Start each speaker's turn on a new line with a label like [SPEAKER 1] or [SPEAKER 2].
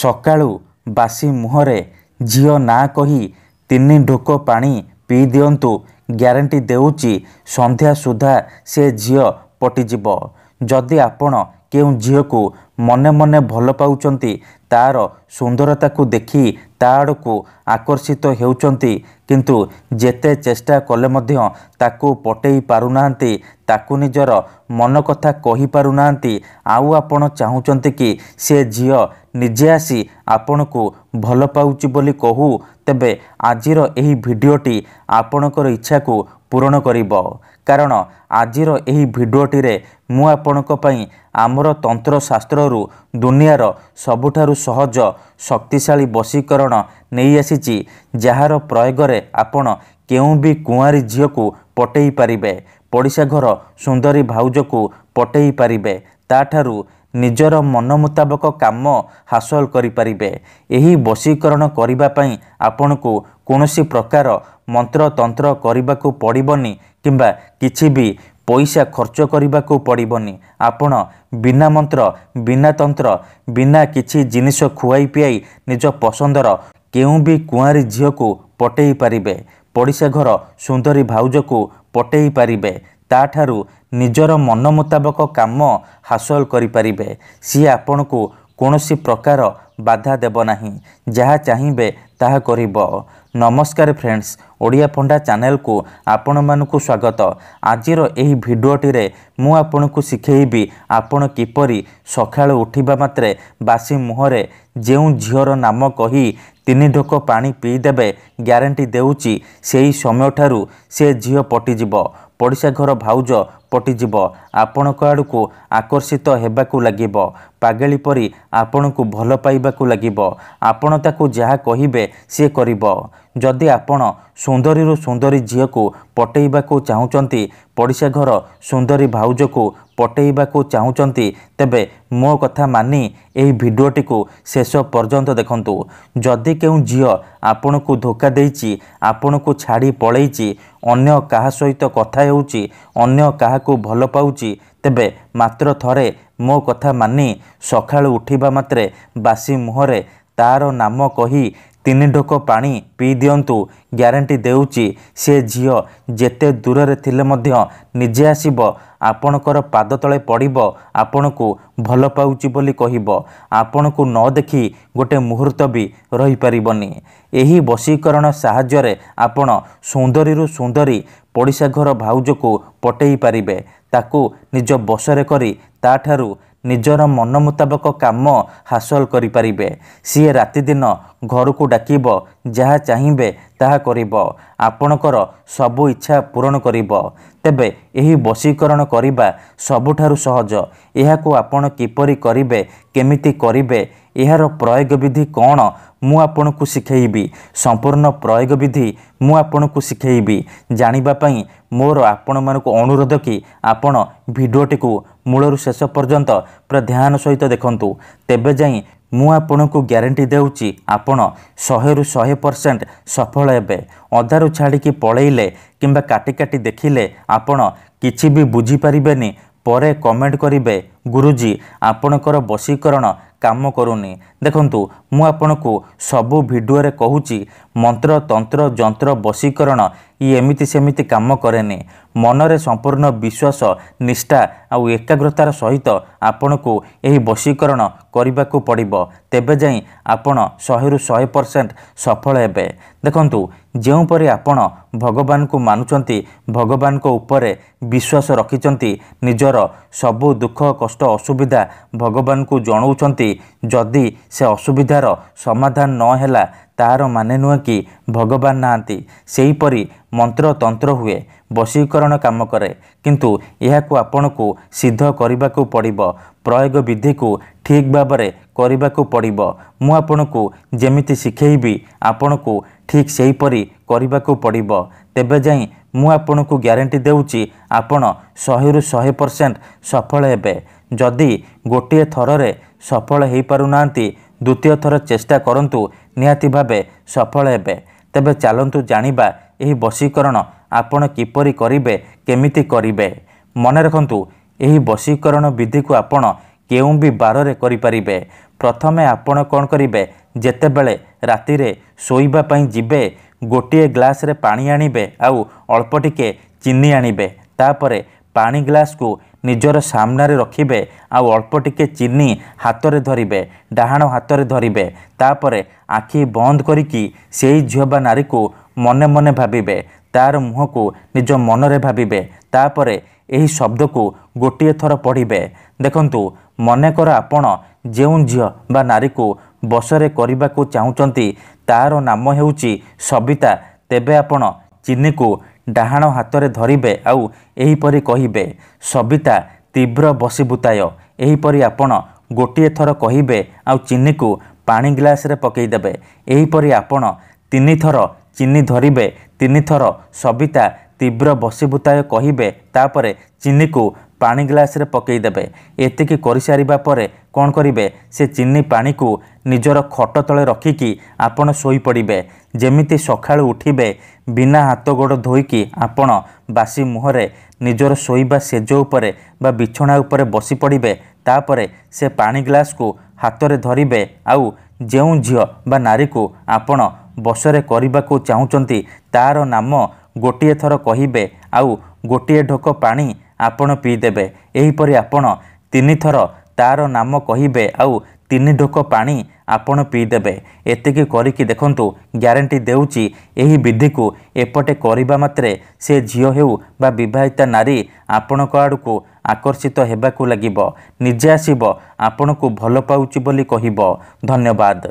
[SPEAKER 1] ସକାଳୁ ବାସି ମୁହଁରେ ଝିଅ ନାଁ କହି 3 ଢୋକ ପାଣି ପିଇ ଦିଅନ୍ତୁ। ଗ୍ୟାରେଣ୍ଟି ଦେଉଛି ସନ୍ଧ୍ୟା ସୁଦ୍ଧା ସେ ଝିଅ ପଟିଯିବ। ଯଦି ଆପଣ କେଉଁ ଝିଅକୁ ମନେ ମନେ ଭଲ ପାଉଛନ୍ତି, ତାର ସୁନ୍ଦରତାକୁ ଦେଖି ତା ଆଡ଼କୁ ଆକର୍ଷିତ ହେଉଛନ୍ତି, କିନ୍ତୁ ଯେତେ ଚେଷ୍ଟା କଲେ ମଧ୍ୟ ତାକୁ ପଟେଇ ପାରୁନାହାନ୍ତି, ତାକୁ ନିଜର ମନ କଥା କହିପାରୁନାହାନ୍ତି, ଆଉ ଆପଣ ଚାହୁଁଛନ୍ତି କି ସେ ଝିଅ ନିଜେ ଆସି ଆପଣଙ୍କୁ ଭଲ ପାଉଛି ବୋଲି କହୁ, ତେବେ ଆଜିର ଏହି ଭିଡ଼ିଓଟି ଆପଣଙ୍କର ଇଚ୍ଛାକୁ ପୂରଣ କରିବ। କାରଣ ଆଜିର ଏହି ଭିଡ଼ିଓଟିରେ ମୁଁ ଆପଣଙ୍କ ପାଇଁ ଆମର ତନ୍ତ୍ରଶାସ୍ତ୍ରରୁ ଦୁନିଆର ସବୁଠାରୁ ସହଜ ଶକ୍ତିଶାଳୀ ବଶୀକରଣ ନେଇ ଆସିଛି, ଯାହାର ପ୍ରୟୋଗରେ ଆପଣ କେଉଁ ବି କୁଆଁରୀ ଝିଅକୁ ପଟେଇ ପାରିବେ, ପଡ଼ିଶା ଘର ସୁନ୍ଦରୀ ଭାଉଜକୁ ପଟେଇ ପାରିବେ, ତାଠାରୁ ନିଜର ମନ ମୁତାବକ କାମ ହାସଲ କରିପାରିବେ। ଏହି ବଶୀକରଣ କରିବା ପାଇଁ ଆପଣଙ୍କୁ କୌଣସି ପ୍ରକାର ମନ୍ତ୍ରତନ୍ତ୍ର କରିବାକୁ ପଡ଼ିବନି କିମ୍ବା କିଛି ବି ପଇସା ଖର୍ଚ୍ଚ କରିବାକୁ ପଡ଼ିବନି। ଆପଣ ବିନା ମନ୍ତ୍ର, ବିନା ତନ୍ତ୍ର, ବିନା କିଛି ଜିନିଷ ଖୁଆଇ ପିଆଇ ନିଜ ପସନ୍ଦର କେଉଁ ବି କୁଆଁରୀ ଝିଅକୁ ପଟେଇ ପାରିବେ, ପଡ଼ିଶା ଘର ସୁନ୍ଦରୀ ଭାଉଜକୁ ପଟେଇ ପାରିବେ, ତାଠାରୁ ନିଜର ମନ ମୁତାବକ କାମ ହାସଲ କରିପାରିବେ। ସିଏ ଆପଣଙ୍କୁ କୌଣସି ପ୍ରକାର ବାଧା ଦେବ ନାହିଁ, ଯାହା ଚାହିଁବେ ତାହା କରିବ। ନମସ୍କାର ଫ୍ରେଣ୍ଡସ୍, ଓଡ଼ିଆ ଫଣ୍ଡା ଚ୍ୟାନେଲକୁ ଆପଣମାନଙ୍କୁ ସ୍ୱାଗତ। ଆଜିର ଏହି ଭିଡ଼ିଓଟିରେ ମୁଁ ଆପଣଙ୍କୁ ଶିଖେଇବି ଆପଣ କିପରି ସକାଳୁ ଉଠିବା ମାତ୍ରେ ବାସି ମୁହଁରେ ଯେଉଁ ଝିଅର ନାମ କହି 3 ଢୋକ ପାଣି ପିଇଦେବେ, ଗ୍ୟାରେଣ୍ଟି ଦେଉଛି ସେହି ସମୟଠାରୁ ସେ ଝିଅ ପଟିଯିବ, ପଡ଼ିଶା ଘର ଭାଉଜ ପଟିଯିବ, ଆପଣଙ୍କ ଆଡ଼କୁ ଆକର୍ଷିତ ହେବାକୁ ଲାଗିବ, ପାଗଳି ପରି ଆପଣଙ୍କୁ ଭଲ ପାଇବାକୁ ଲାଗିବ। ଆପଣ ତାକୁ ଯାହା କହିବେ ସିଏ କରିବ। ଯଦି ଆପଣ ସୁନ୍ଦରୀରୁ ସୁନ୍ଦରୀ ଝିଅକୁ ପଟେଇବାକୁ ଚାହୁଁଛନ୍ତି, ପଡ଼ିଶା ଘର ସୁନ୍ଦରୀ ଭାଉଜକୁ ପଟେଇବାକୁ ଚାହୁଁଛନ୍ତି, ତେବେ ମୋ କଥା ମାନି ଏହି ଭିଡ଼ିଓଟିକୁ ଶେଷ ପର୍ଯ୍ୟନ୍ତ ଦେଖନ୍ତୁ। ଯଦି କେଉଁ ଝିଅ ଆପଣଙ୍କୁ ଧୋକା ଦେଇଛି, ଆପଣଙ୍କୁ ଛାଡ଼ି ପଳେଇଛି, ଅନ୍ୟ କାହା ସହିତ କଥା ହେଉଛି, ଅନ୍ୟ କାହାକୁ ଭଲ ପାଉଛି, ତେବେ ମାତ୍ର ଥରେ ମୋ କଥା ମାନି ସକାଳୁ ଉଠିବା ମାତ୍ରେ ବାସି ମୁହଁରେ ତାର ନାମ କହି 3 ଢୋକ ପାଣି ପିଇ ଦିଅନ୍ତୁ। ଗ୍ୟାରେଣ୍ଟି ଦେଉଛି ସେ ଝିଅ ଯେତେ ଦୂରରେ ଥିଲେ ମଧ୍ୟ ନିଜେ ଆସିବ, ଆପଣଙ୍କର ପାଦ ତଳେ ପଡ଼ିବ, ଆପଣଙ୍କୁ ଭଲ ପାଉଛି ବୋଲି କହିବ, ଆପଣଙ୍କୁ ନ ଦେଖି ଗୋଟେ ମୁହୂର୍ତ୍ତ ବି ରହିପାରିବନି। ଏହି ବଶୀକରଣ ସାହାଯ୍ୟରେ ଆପଣ ସୁନ୍ଦରୀରୁ ସୁନ୍ଦରୀ ପଡ଼ିଶା ଘର ଭାଉଜକୁ ପଟେଇ ପାରିବେ, ତାକୁ ନିଜ ବଶରେ କରି ତାଠାରୁ ନିଜର ମନ ମୁତାବକ କାମ ହାସଲ କରିପାରିବେ। ସିଏ ରାତିଦିନ ଘରକୁ ଡାକିବ, ଯାହା ଚାହିଁବେ ତାହା କରିବ, ଆପଣଙ୍କର ସବୁ ଇଚ୍ଛା ପୂରଣ କରିବ। ତେବେ ଏହି ବଶୀକରଣ କରିବା ସବୁଠାରୁ ସହଜ। ଏହାକୁ ଆପଣ କିପରି କରିବେ, କେମିତି କରିବେ, ଏହାର ପ୍ରୟୋଗ ବିଧି କ'ଣ, ମୁଁ ଆପଣଙ୍କୁ ଶିଖେଇବି। ସମ୍ପୂର୍ଣ୍ଣ ପ୍ରୟୋଗ ବିଧି ମୁଁ ଆପଣଙ୍କୁ ଶିଖେଇବି। ଜାଣିବା ପାଇଁ ମୋର ଆପଣମାନଙ୍କୁ ଅନୁରୋଧ କି ଆପଣ ଭିଡ଼ିଓଟିକୁ ମୂଳରୁ ଶେଷ ପର୍ଯ୍ୟନ୍ତ ପୁରା ଧ୍ୟାନ ସହିତ ଦେଖନ୍ତୁ। ତେବେ ଯାଇ ମୁଁ ଆପଣଙ୍କୁ ଗ୍ୟାରେଣ୍ଟି ଦେଉଛି ଆପଣ 100ରୁ 100% ସଫଳ ହେବେ। ଅଧାରୁ ଛାଡ଼ିକି ପଳେଇଲେ କିମ୍ବା କାଟି କାଟି ଦେଖିଲେ ଆପଣ କିଛି ବି ବୁଝିପାରିବେନି। ପରେ କମେଣ୍ଟ କରିବେ, ଗୁରୁଜୀ ଆପଣଙ୍କର ବଶୀକରଣ କାମ କରୁନି। ଦେଖନ୍ତୁ, ମୁଁ ଆପଣଙ୍କୁ ସବୁ ଭିଡ଼ିଓରେ କହୁଛି, ମନ୍ତ୍ର ତନ୍ତ୍ର ଯନ୍ତ୍ର ବଶୀକରଣ ଏମିତି ସେମିତି କାମ କରେନି। ମନରେ ସମ୍ପୂର୍ଣ୍ଣ ବିଶ୍ୱାସ, ନିଷ୍ଠା ଆଉ ଏକାଗ୍ରତାର ସହିତ ଆପଣଙ୍କୁ ଏହି ବଶୀକରଣ କରିବାକୁ ପଡ଼ିବ। ତେବେ ଯାଇ ଆପଣ 100ରୁ 100% ସଫଳ ହେବେ। ଦେଖନ୍ତୁ, ଯେଉଁପରି ଆପଣ ଭଗବାନଙ୍କୁ ମାନୁଛନ୍ତି, ଭଗବାନଙ୍କ ଉପରେ ବିଶ୍ୱାସ ରଖିଛନ୍ତି, ନିଜର ସବୁ ଦୁଃଖ କଷ୍ଟ ଅସୁବିଧା ଭଗବାନଙ୍କୁ ଜଣାଉଛନ୍ତି, ଯଦି ସେ ଅସୁବିଧାର ସମାଧାନ ନ ହେଲା, ତାହାର ମାନେ ନୁହେଁ କି ଭଗବାନ ନାହାନ୍ତି। ସେହିପରି ମନ୍ତ୍ର ତନ୍ତ୍ର ହୁଏ, ବଶୀକରଣ କାମ କରେ, କିନ୍ତୁ ଏହାକୁ ଆପଣଙ୍କୁ ସିଦ୍ଧ କରିବାକୁ ପଡ଼ିବ। ପ୍ରୟୋଗ ବିଧିକୁ ଠିକ୍ ଭାବରେ କରିବାକୁ ପଡ଼ିବ। ମୁଁ ଆପଣଙ୍କୁ ଯେମିତି ଶିଖେଇବି, ଆପଣଙ୍କୁ ଠିକ୍ ସେହିପରି କରିବାକୁ ପଡ଼ିବ। ତେବେ ଯାଇ ମୁଁ ଆପଣଙ୍କୁ ଗ୍ୟାରେଣ୍ଟି ଦେଉଛି ଆପଣ 100ରୁ 100% ସଫଳ ହେବେ। ଯଦି ଗୋଟିଏ ଥରରେ ସଫଳ ହୋଇପାରୁନାହାନ୍ତି, ଦ୍ୱିତୀୟ ଥର ଚେଷ୍ଟା କରନ୍ତୁ, ନିହାତି ଭାବେ ସଫଳ ହେବେ। ତେବେ ଚାଲନ୍ତୁ ଜାଣିବା ଏହି ବଶୀକରଣ ଆପଣ କିପରି କରିବେ, କେମିତି କରିବେ। ମନେ ରଖନ୍ତୁ, ଏହି ବଶୀକରଣ ବିଧିକୁ ଆପଣ केउ भी बार करें। प्रथमे आपण कौन करेंगे जेतेबेले रातिरे शोइबा पई जिबे गोटे ग्लास रे पानी आनिबे आउ अल्प टिके चीनी आनिबे तापरे पानी ग्लास को निजर सामने रखिबे आउ अल्प टिके चीनी हाथ में धरिबे डाहाण हाथ में धरिबे तापरे आखि बंद करिकी सेई झियो बा नारी को मने मने भाबिबे तार मुह को निज मनरे भाबिबे तापरे एही शब्द को गोटे थर पढ़िबे। देखंतु मनेकर आपण जेउ झियो बा नारी को बसरे करने को चाहूँगी तार नाम हेउची सबिता तेबे आपण चीनी को डाहाण हाथ में धरिबे आउ एहीपरि कहिबे सबिता तीव्र बसीभूताय। एहीपरि आपण गोटे थर कहिबे आउ चीनी को पानी ग्लास रे पकईदेवे। एहीपरि आपण 3 थर चीनी धरिबे 3 थर सबिता तीव्र बसीभूताय कहिबे तापरे चीनी को पानी ग्लास रे पकईदेवे। एतिकी कर सारिबा परे कौन करिवे से चीनी पानी को निजर खट तले रखिकी आपण सोई पड़िबे। जेमिति सखाळु उठिबे बिना हाथ गोड़ धोईकी आपण बासी मुहरे निजर शोइबा सेज उपरे बा बिछଣା उपरे बसी पड़िबे तापरे से पानी ग्लास को हाथ में धरिबे आउ जेउ झियो बा नारी को आपण बसरे करने को चाहूँगी तार नाम गोटे थर कहिबे आउ गोटे ढोक पानी आपण पीदेवे। एहीपरि आपण 3 थर तार नाम कहिबे आउ 3 ढोक पानी आपण पीदेवे। एतिकी करिकी देखंतु ग्यारंटी देउची एही विधि को एपटे करिबा मात्रे से झियो हेउ बा विवाहिता नारी आपणक आड़को आकर्षित हेबाकू लागिबो निजे आसीबो आपणकू भल पाउची बोली कहिबो। धन्यवाद।